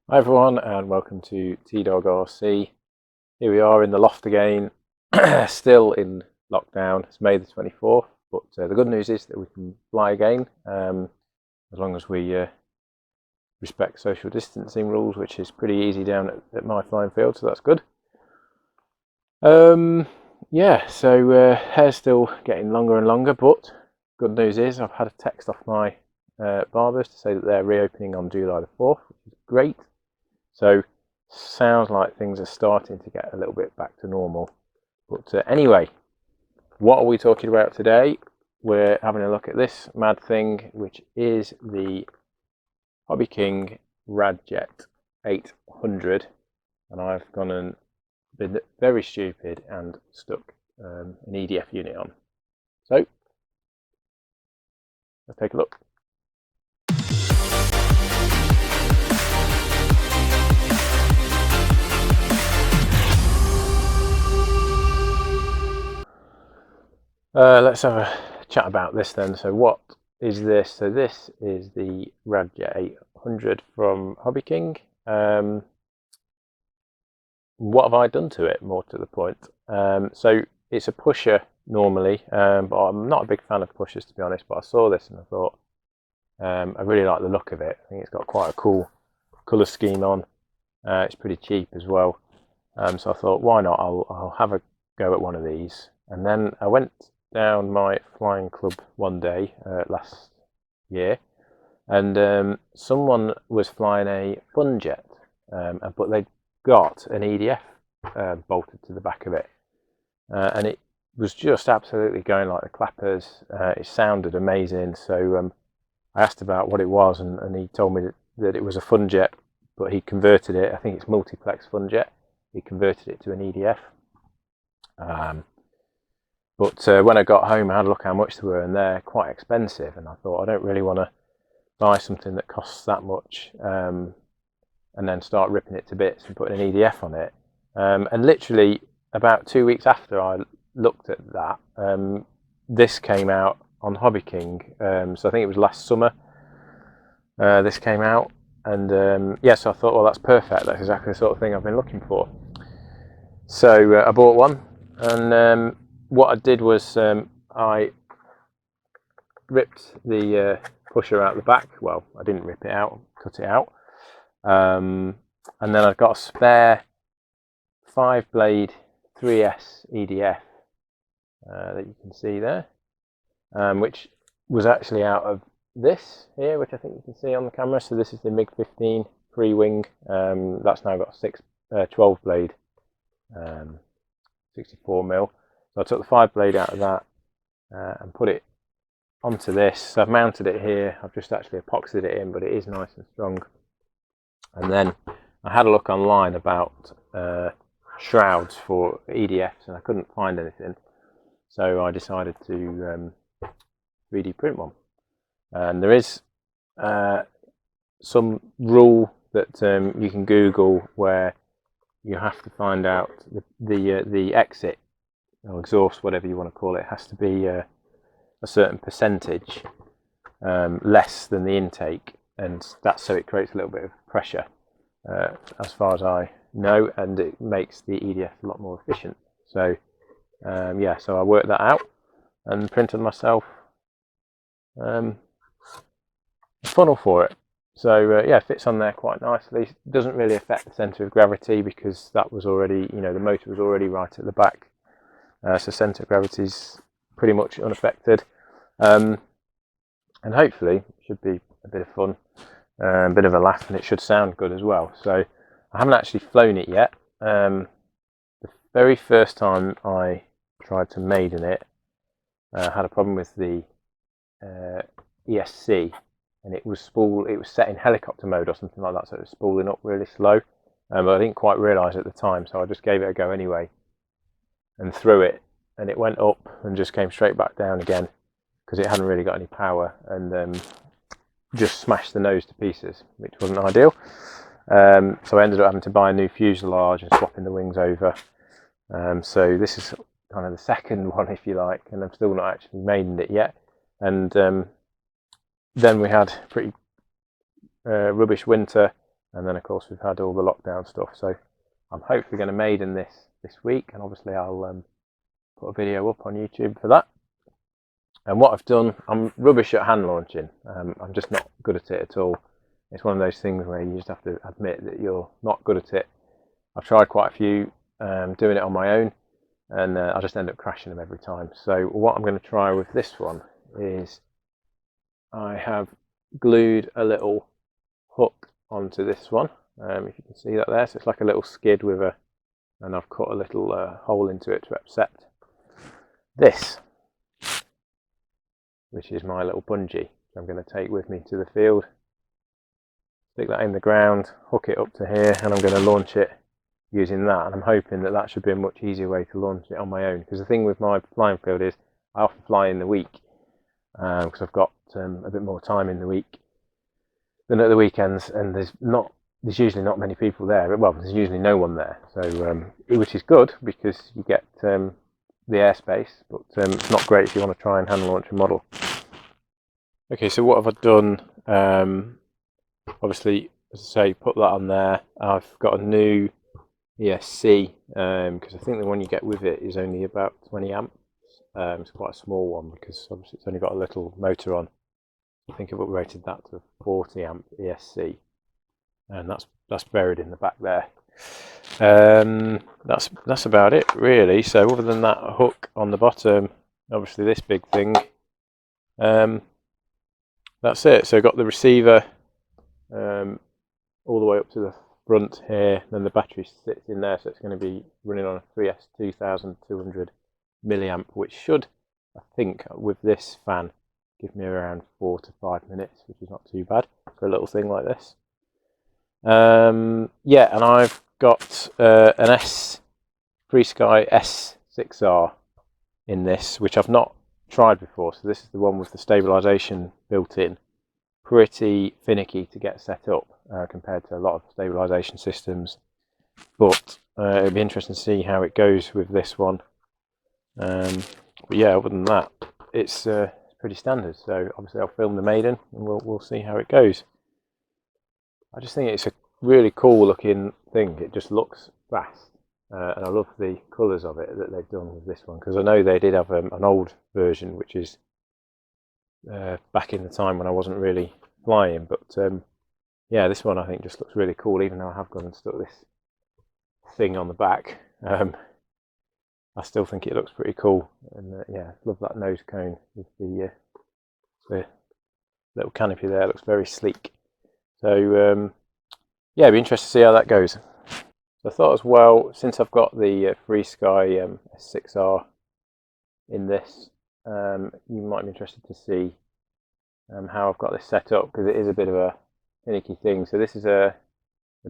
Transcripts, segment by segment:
Hi everyone and welcome to T-Dog RC. Here we are in the loft again, still in lockdown. It's May the 24th, but the good news is that we can fly again as long as we respect social distancing rules, which is pretty easy down at my flying field, so that's good. Yeah, so hair's still getting longer and longer, but good news is I've had a text off my barbers to say that they're reopening on July the 4th, which is great. So sounds like things are starting to get a little bit back to normal. But anyway, what are we talking about today? We're having a look at this mad thing, which is the Hobbyking Radjet 800. And I've gone and been very stupid and stuck an EDF unit on. So let's take a look. Let's have a chat about this then. So what is this? So this is the Radjet 800 from Hobbyking. What have I done to it, more to the point? So it's a pusher normally, but I'm not a big fan of pushers, to be honest, but I saw this and I thought I really like the look of it. I think it's got quite a cool colour scheme on. It's pretty cheap as well. So I thought, why not? I'll have a go at one of these. And then I went down my flying club one day last year, and someone was flying a fun jet, but they'd got an EDF bolted to the back of it, and it was just absolutely going like the clappers. It sounded amazing, so I asked about what it was, and he told me that it was a fun jet, but he converted it. I think it's multiplex fun jet. He converted it to an EDF. But when I got home, I had a look how much they were, and they're quite expensive. And I thought, I don't really want to buy something that costs that much and then start ripping it to bits and putting an EDF on it. And literally about 2 weeks after I looked at that, this came out on Hobbyking. So I think it was last summer this came out. And yeah, so I thought, well, that's perfect. That's exactly the sort of thing I've been looking for. So I bought one, and what I did was I ripped the pusher out the back. Well, I didn't rip it out, cut it out. And then I've got a spare 5-blade 3S EDF that you can see there, which was actually out of this here, which I think you can see on the camera. So this is the MiG-15 free-wing. That's now got a 12-blade 64mm. So I took the 5-blade out of that and put it onto this. So I've mounted it here. I've just actually epoxied it in, but it is nice and strong. And then I had a look online about shrouds for EDFs, and I couldn't find anything. So I decided to 3D print one. And there is some rule that you can Google where you have to find out the exit or exhaust, whatever you want to call it, has to be a certain percentage less than the intake, and that's so it creates a little bit of pressure, as far as I know, and it makes the EDF a lot more efficient. So yeah, so I worked that out and printed myself a funnel for it. So yeah, it fits on there quite nicely. It doesn't really affect the centre of gravity because that was already, the motor was already right at the back. So centre of gravity is pretty much unaffected, and hopefully it should be a bit of fun, a bit of a laugh, and it should sound good as well. So I haven't actually flown it yet. The very first time I tried to maiden it, I had a problem with the ESC, and it was set in helicopter mode or something like that, so it was spooling up really slow, but I didn't quite realise at the time, so I just gave it a go anyway and threw it, and it went up and just came straight back down again because it hadn't really got any power, and just smashed the nose to pieces, which wasn't ideal. So I ended up having to buy a new fuselage and swapping the wings over. So this is kind of the second one, if you like, and I've still not actually maidened it yet. And then we had a pretty rubbish winter, and then of course we've had all the lockdown stuff. So I'm hopefully going to maiden this week, and obviously I'll put a video up on YouTube for that. And what I've done, I'm rubbish at hand launching. I'm just not good at it at all. It's one of those things where you just have to admit that you're not good at it. I've tried quite a few doing it on my own, and I just end up crashing them every time. So what I'm going to try with this one is I have glued a little hook onto this one. If you can see that there, so it's like a little skid with and I've cut a little hole into it to accept this, which is my little bungee. I'm going to take with me to the field, stick that in the ground, hook it up to here, and I'm going to launch it using that. And I'm hoping that should be a much easier way to launch it on my own, because the thing with my flying field is I often fly in the week because I've got a bit more time in the week than at the weekends, and there's usually not many people there. Well, there's usually no one there, so which is good because you get the airspace, but it's not great if you want to try and hand launch a model. Okay, so what have I done? Obviously, as I say, put that on there. I've got a new ESC because I think the one you get with it is only about 20 amps. It's quite a small one because obviously it's only got a little motor on. I think I've upgraded that to 40 amp ESC, and that's buried in the back there. That's about it really. So other than that hook on the bottom, obviously this big thing, that's it. So I've got the receiver all the way up to the front here, then the battery sits in there, so it's going to be running on a 3S 2200 milliamp, which should, I think, with this fan, give me around 4 to 5 minutes, which is not too bad for a little thing like this. Yeah, and I've got an FreeSky S6R in this, which I've not tried before. So this is the one with the stabilization built in. Pretty finicky to get set up compared to a lot of stabilization systems, but it'll be interesting to see how it goes with this one. But yeah, other than that, it's pretty standard. So obviously I'll film the maiden and we'll see how it goes. I just think it's a really cool looking thing. It just looks fast, and I love the colours of it that they've done with this one, because I know they did have an old version which is back in the time when I wasn't really flying, but yeah, this one I think just looks really cool, even though I have gone and stuck this thing on the back. I still think it looks pretty cool, and yeah, love that nose cone with the little canopy there. It looks very sleek. So yeah, it'd be interesting to see how that goes. So I thought as well, since I've got the FreeSky S6R in this, you might be interested to see how I've got this set up, because it is a bit of a finicky thing. So this is a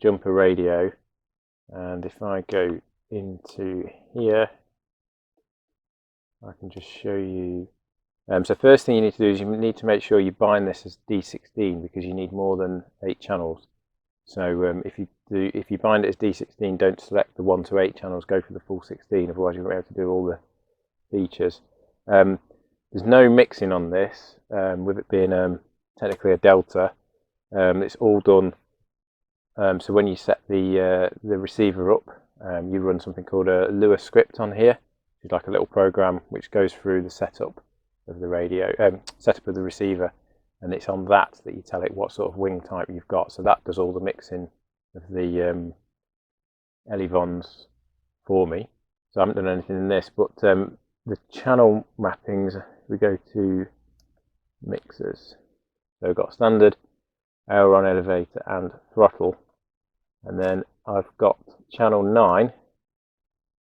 jumper radio, and if I go into here, I can just show you. So first thing you need to do is you need to make sure you bind this as D16, because you need more than 8 channels. So if you bind it as D16, don't select the 1 to 8 channels, go for the full 16, otherwise you won't be able to do all the features. There's no mixing on this, with it being technically a Delta. It's all done. So when you set the receiver up, you run something called a Lua script on here. It's like a little program which goes through the setup of the radio, setup of the receiver, and it's on that you tell it what sort of wing type you've got. So that does all the mixing of the elevons for me. So I haven't done anything in this, but the channel mappings, we go to mixers. So I've got standard, aileron, elevator and throttle, and then I've got channel 9,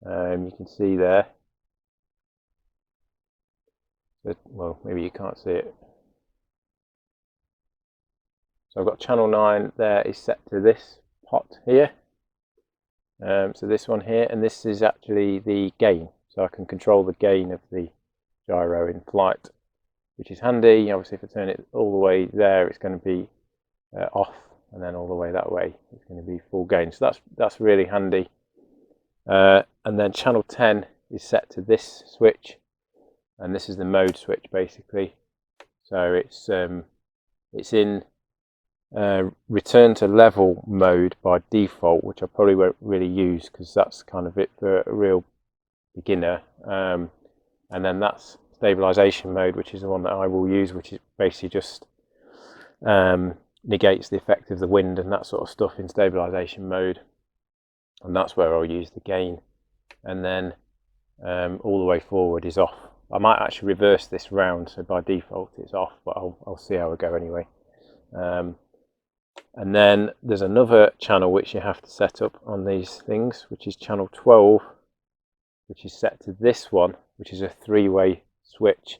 you can see there. Well, maybe you can't see it. So I've got channel 9 there is set to this pot here. So this one here, and this is actually the gain. So I can control the gain of the gyro in flight, which is handy. Obviously, if I turn it all the way there, it's going to be off, and then all the way that way, it's going to be full gain. So that's really handy. And then channel 10 is set to this switch, and this is the mode switch basically. So it's in return to level mode by default, which I probably won't really use because that's kind of it for a real beginner. And then that's stabilization mode, which is the one that I will use, which is basically just negates the effect of the wind and that sort of stuff in stabilization mode. And that's where I'll use the gain. And then all the way forward is off. I might actually reverse this round, so by default it's off, but I'll see how I go anyway. And then there's another channel which you have to set up on these things, which is channel 12, which is set to this one, which is a 3-way switch.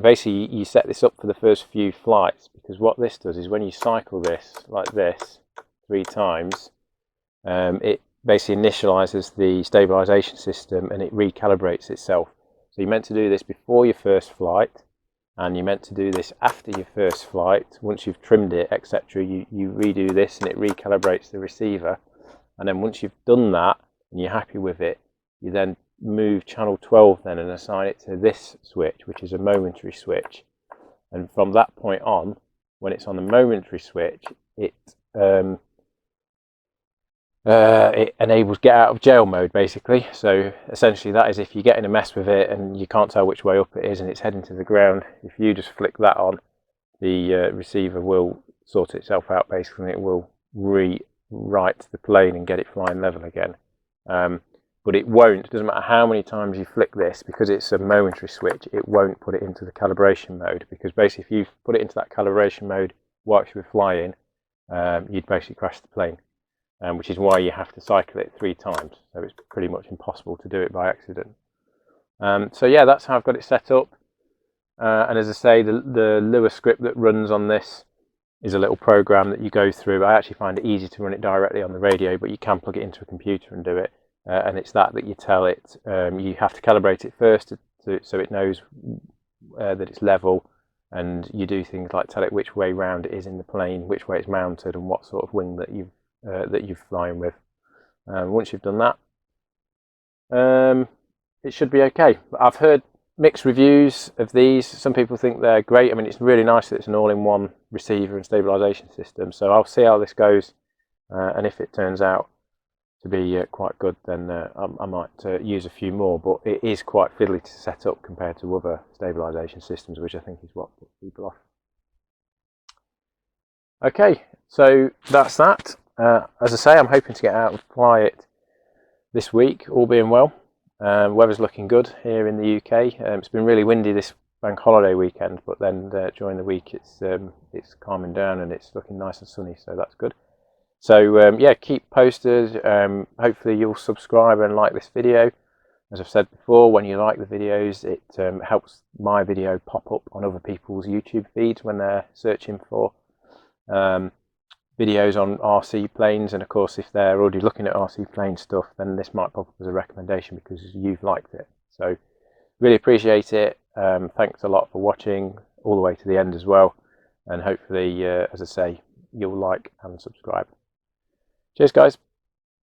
Basically you set this up for the first few flights, because what this does is when you cycle this like this 3 times, it basically initializes the stabilization system and it recalibrates itself. So you're meant to do this before your first flight, and you're meant to do this after your first flight. Once you've trimmed it, etc., you redo this and it recalibrates the receiver. And then once you've done that and you're happy with it, you then move channel 12 then and assign it to this switch, which is a momentary switch. And from that point on, when it's on the momentary switch, it enables get out of jail mode, basically. So essentially that is if you get in a mess with it and you can't tell which way up it is and it's heading to the ground, if you just flick that on, the receiver will sort itself out basically, and it will rewrite the plane and get it flying level again. But it won't, it doesn't matter how many times you flick this, because it's a momentary switch, it won't put it into the calibration mode, because basically if you put it into that calibration mode whilst you were flying, you'd basically crash the plane. Which is why you have to cycle it 3 times. So it's pretty much impossible to do it by accident. So yeah, that's how I've got it set up. And as I say, the Lua script that runs on this is a little program that you go through. I actually find it easy to run it directly on the radio, but you can plug it into a computer and do it. And it's that you tell it. You have to calibrate it first so it knows that it's level. And you do things like tell it which way round it is in the plane, which way it's mounted, and what sort of wing that you're flying with. Once you've done that, it should be okay. I've heard mixed reviews of these. Some people think they're great. I mean, it's really nice that it's an all-in-one receiver and stabilization system. So I'll see how this goes, and if it turns out to be quite good, then I might use a few more. But it is quite fiddly to set up compared to other stabilization systems, which I think is what puts people off. Okay, so that's that. As I say, I'm hoping to get out and fly it this week, all being well. Weather's looking good here in the UK. It's been really windy this bank holiday weekend, but then during the week it's calming down and it's looking nice and sunny, so that's good. So yeah, keep posted. Hopefully you'll subscribe and like this video. As I've said before, when you like the videos, it helps my video pop up on other people's YouTube feeds when they're searching for videos on RC planes. And of course, if they're already looking at RC plane stuff, then this might pop up as a recommendation because you've liked it. So really appreciate it. Thanks a lot for watching all the way to the end as well, and hopefully as I say, you'll like and subscribe. Cheers guys.